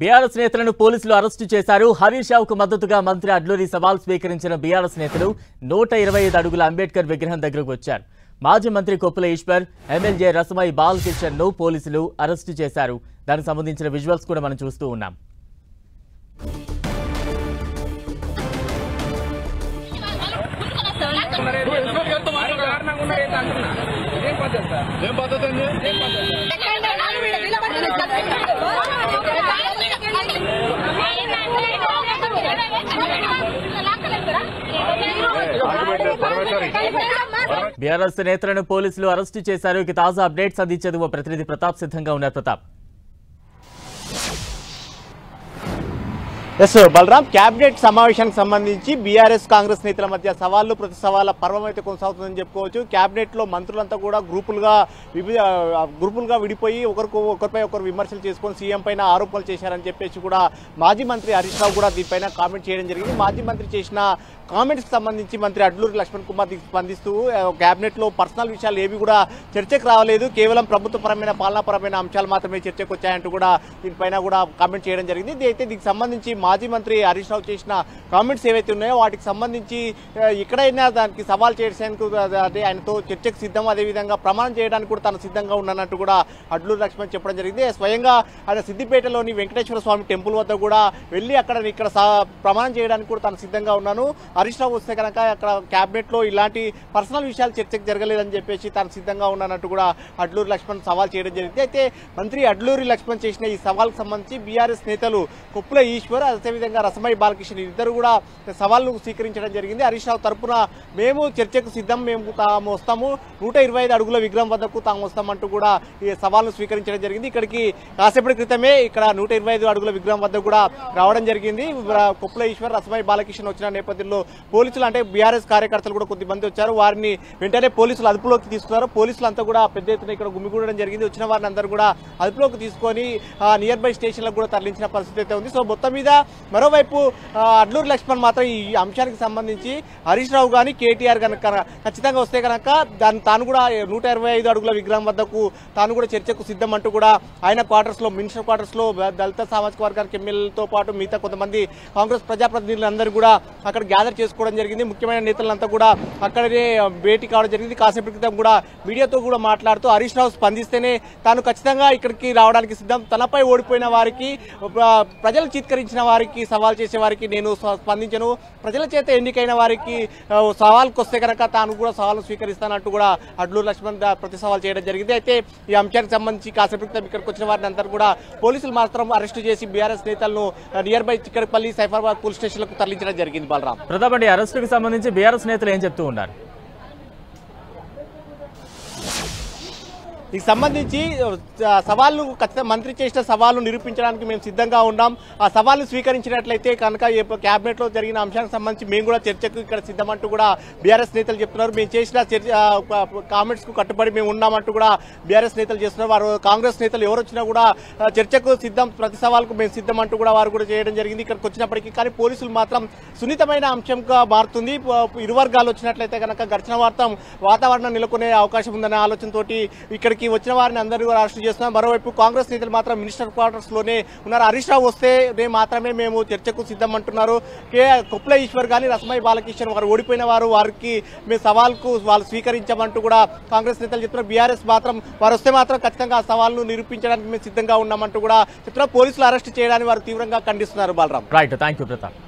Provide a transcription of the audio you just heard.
BRS నేతలను పోలీసులు arrest చేశారు. హరీష్ రావుకు మద్దతుగా మంత్రి అడ్లూరి సవాల్ స్వీకరించిన బీఆర్ఎస్ నేతలు 125 అడుగుల అంబేద్కర్ విగ్రహం దగ్గరకు వచ్చారు. మాజీ మంత్రి కొప్పుల ఈశ్వర్, ఎమ్మెల్యే రసమై బాలకిషన్ ను పోలీసులు అరెస్టు చేశారు. దానికి సంబంధించిన విజువల్స్ కూడా మనం చూస్తూ ఉన్నాం. బీఆర్ఎస్ నేతలను పోలీసులు అరెస్టు చేశారు. ఇక తాజా అప్డేట్స్ అందించేందుకు ప్రతినిధి ప్రతాప్ సిద్ధంగా ఉన్నారు. ప్రతాప్. ఎస్ బలరాం, కేబినెట్ సమావేశానికి సంబంధించి బీఆర్ఎస్ కాంగ్రెస్ నేతల మధ్య సవాళ్లు ప్రతి సవాళ్ళ పర్వం అయితే కొనసాగుతుందని చెప్పుకోవచ్చు. కేబినెట్ లో మంత్రులంతా కూడా గ్రూపులుగా విడిపోయి ఒకరిపై ఒకరు విమర్శలు చేసుకొని సీఎం పైన ఆరోపణలు చేశారని చెప్పేసి కూడా మాజీ మంత్రి హరీష్ రావు కూడా దీనిపైన కామెంట్ చేయడం జరిగింది. మాజీ మంత్రి చేసిన కామెంట్స్ కి సంబంధించి మంత్రి అడ్లూరి లక్ష్మణ్ కుమార్ స్పందిస్తూ కేబినెట్ లో పర్సనల్ విషయాలు ఏవి కూడా చర్చకు రావలేదు, కేవలం ప్రభుత్వపరమైన పాలనాపరమైన అంశాలు మాత్రమే చర్చకు వచ్చాయంటూ కూడా దీనిపైన కూడా కామెంట్ చేయడం జరిగింది. అయితే దీనికి సంబంధించి మాజీ మంత్రి హరీష్ రావు చేసిన కామెంట్స్ ఏవైతే ఉన్నాయో వాటికి సంబంధించి ఎక్కడైనా దానికి సవాల్ చేయడానికి అదే ఆయనతో చర్చకు సిద్ధం, అదేవిధంగా ప్రమాణం చేయడానికి కూడా తాను సిద్ధంగా ఉన్నానంటూ కూడా అడ్లూరి లక్ష్మణ్ చెప్పడం జరిగింది. స్వయంగా ఆయన సిద్దిపేటలోని వెంకటేశ్వర స్వామి టెంపుల్ వద్ద కూడా వెళ్ళి ఇక్కడ ప్రమాణం చేయడానికి కూడా తాను సిద్ధంగా ఉన్నాను, హరీష్ రావు వస్తే కనుక అక్కడ కేబినెట్ లో ఇలాంటి పర్సనల్ విషయాలు చర్చకు జరగలేదని చెప్పేసి తాను సిద్ధంగా ఉన్నానంటూ కూడా అడ్లూరి లక్ష్మణ్ సవాల్ చేయడం జరిగింది. అయితే మంత్రి అడ్లూరి లక్ష్మణ్ చేసిన ఈ సవాల్కు సంబంధించి బీఆర్ఎస్ నేతలు కొప్పుల ఈశ్వర్, అదేవిధంగా రసమై బాలకిషన్ ఇద్దరు కూడా సవాల్ను స్వీకరించడం జరిగింది. హరీష్ రావు తరఫున మేము చర్చకు సిద్ధం, తాము వస్తాము, 125 అడుగుల విగ్రహం వద్దకు తాము వస్తామంటూ కూడా ఈ సవాల్ను స్వీకరించడం జరిగింది. ఇక్కడికి కాసేపటి క్రితమే ఇక్కడ 125 అడుగుల విగ్రహం వద్ద కూడా రావడం జరిగింది. కొప్పుల ఈశ్వర్, రసమై బాలకిషన్ వచ్చిన నేపథ్యంలో పోలీసులు అంటే బీఆర్ఎస్ కార్యకర్తలు కూడా కొద్దిమంది వచ్చారు. వారిని వెంటనే పోలీసులు అదుపులోకి తీసుకున్నారు. పోలీసులు అంతా కూడా పెద్ద ఎత్తున ఇక్కడ గుమిగూడడం జరిగింది. వచ్చిన వారిని అందరూ కూడా అదుపులోకి తీసుకొని నియర్ బై స్టేషన్లకు కూడా తరలించిన పరిస్థితి అయితే ఉంది. సో మొత్తం మీద మరోవైపు అడ్లూరి లక్ష్మణ్ మాత్రం ఈ అంశానికి సంబంధించి హరీష్ రావు కానీ కేటీఆర్ కనుక ఖచ్చితంగా వస్తే కనుక తాను కూడా 125 అడుగుల విగ్రహం వద్దకు తాను కూడా చర్చకు సిద్ధం అంటూ కూడా ఆయన క్వార్టర్స్ లో, మినిస్టర్ క్వార్టర్స్ లో దళిత సామాజిక వర్గానికి ఎమ్మెల్యేలతో పాటు మిగతా కొంతమంది కాంగ్రెస్ ప్రజాప్రతినిధులందరూ కూడా అక్కడ గ్యాదర్ చేసుకోవడం జరిగింది. ముఖ్యమైన నేతలంతా కూడా అక్కడనే భేటీ కావడం జరిగింది. కాసేపటి క్రితం కూడా మీడియాతో కూడా మాట్లాడుతూ హరీష్ రావు స్పందిస్తేనే తాను ఖచ్చితంగా ఇక్కడికి రావడానికి సిద్ధం, తనపై ఓడిపోయిన వారికి, ప్రజలు చిత్కరించిన వారికి, సవాల్ చేసే వారికి నేను స్పందించను, ప్రజల చేత ఎన్నికైన వారికి సవాల్కి వస్తే కనుక తాను కూడా సవాల్ స్వీకరిస్తానంటూ కూడా అడ్లూరి లక్ష్మణ్ ప్రతి సవాల్ చేయడం జరిగింది. అయితే ఈ అంశానికి సంబంధించి కాసేపటి క్రితం ఇక్కడికి వచ్చిన వారిని అందరూ కూడా పోలీసులు మాత్రం అరెస్టు చేసి బీఆర్ఎస్ నేతలను nearby Chikkadpally, Cyberabad police స్టేషన్లకు తరలించడం జరిగింది. బలరాం, ప్రతాప్ అండి, అరెస్టుకు సంబంధించి బీఆర్ఎస్ నేతలు ఏం చెప్తూ ఉన్నారు? దీనికి సంబంధించి సవాళ్లు ఖచ్చితంగా మంత్రి చేసిన సవాళ్లు నిరూపించడానికి మేము సిద్ధంగా ఉన్నాం. ఆ సవాళ్లు స్వీకరించినట్లయితే కనుక కేబినెట్ లో జరిగిన అంశానికి సంబంధించి మేము కూడా చర్చకు ఇక్కడ సిద్ధమంటూ కూడా బీఆర్ఎస్ నేతలు చెప్తున్నారు. మేము చేసిన కామెంట్స్ కు కట్టుబడి మేము ఉన్నామంటూ కూడా బీఆర్ఎస్ నేతలు చేస్తున్నారు. వారు కాంగ్రెస్ నేతలు ఎవరు వచ్చినా కూడా చర్చకు సిద్ధం, ప్రతి సవాల్కు మేము సిద్ధం అంటూ కూడా వారు కూడా చేయడం జరిగింది ఇక్కడికి వచ్చినప్పటికీ. కానీ పోలీసులు మాత్రం సున్నితమైన అంశంగా మారుతుంది. ఇరు వర్గాలు వచ్చినట్లయితే కనుక ఘర్షణ వాతావరణం నెలకొనే అవకాశం ఉందనే ఆలోచనతో ఇక్కడికి వచ్చిన వారిని అందరూ కూడా అరెస్టు చేస్తున్నారు. మరోవైపు కాంగ్రెస్ నేతలు మాత్రం మినిస్టర్ క్వార్టర్స్ లోనే ఉన్నారు. హరీష్ రావు వస్తే మాత్రమే మేము చర్చకు సిద్ధం అంటున్నారు. కొప్పుల ఈశ్వర్ కానీ, రసమై బాలకిషన్ వారు ఓడిపోయిన వారికి మేము సవాల్కు వాళ్ళు స్వీకరించామంటూ కూడా కాంగ్రెస్ నేతలు చెప్తున్నారు. బీఆర్ఎస్ మాత్రం వారు వస్తే మాత్రం ఖచ్చితంగా ఆ సవాల్ను నిరూపించడానికి మేము సిద్ధంగా ఉన్నామంటూ కూడా చెప్తున్నారు. పోలీసులు అరెస్ట్ చేయడానికి వారు తీవ్రంగా ఖండిస్తున్నారు. Balaram, right, thank you Pratap.